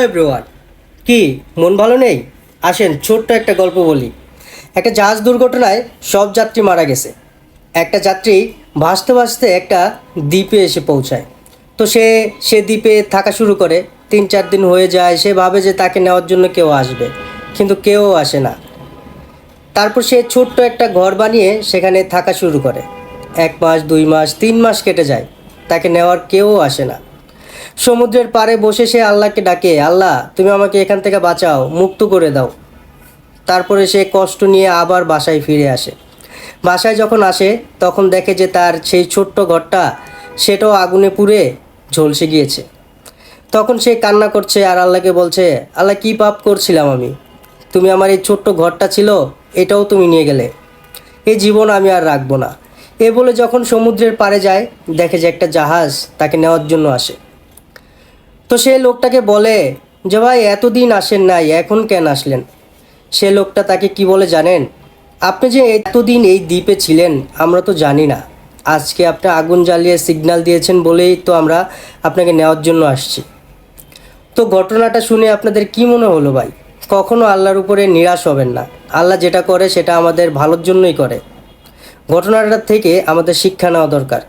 Everyone, কি মন ভালো নেই? আসেন ছোট্ট একটা গল্প বলি। একটা জাহাজ দুর্ঘটনায় সব যাত্রী মারা গেছে। একটা যাত্রী ভাসতে ভাসতে একটা দ্বীপে এসে পৌঁছায়। তো সে দ্বীপে থাকা শুরু করে। 3-4 দিন হয়ে যায়, সে ভাবে যে তাকে নেওয়ার জন্য কেউ আসবে, কিন্তু কেউ আসে না। তারপর সে ছোট্ট একটা ঘর বানিয়ে সেখানে থাকা শুরু করে। 1 মাস, 2 মাস, 3 মাস কেটে যায়, তাকে নেওয়ার কেউ আসে না। সমুদ্রের পাড়ে বসে সে আল্লাহকে ডাকে, আল্লাহ তুমি আমাকে এখান থেকে বাঁচাও, মুক্ত করে দাও। তারপরে সে কষ্ট নিয়ে আবার বাসায় ফিরে আসে। বাসায় যখন আসে তখন দেখে যে তার সেই ছোট্ট ঘরটা সেটাও আগুনে পুড়ে ঝলসে গিয়েছে। তখন সে কান্না করছে আর আল্লাহকে বলছে, আল্লাহ কী পাপ করছিলাম আমি, তুমি আমার এই ছোট্ট ঘরটা ছিল এটাও তুমি নিয়ে গেলে, এই জীবন আমি আর রাখবো না। এ বলে যখন সমুদ্রের পাড়ে যায় দেখে যে একটা জাহাজ তাকে নেওয়ার জন্য আসে। তো সে লোকটাকে বলে যে ভাই এতদিন আসেন নাই, এখন কেন আসলেন? সে লোকটা তাকে কি বলে জানেন? আপনি যে এতদিন এই দ্বীপে ছিলেন আমরা তো জানি না, আজকে আপনি আগুন জ্বালিয়ে সিগন্যাল দিয়েছেন বলেই তো আমরা আপনাকে নেওয়ার জন্য আসছি। তো ঘটনাটা শুনে আপনাদের কি মনে হলো ভাই? কখনো আল্লাহর উপরে নিরাশ হবেন না। আল্লাহ যেটা করে সেটা আমাদের ভালোর জন্যই করে। ঘটনাটা থেকে আমাদের শিক্ষা নেওয়া দরকার।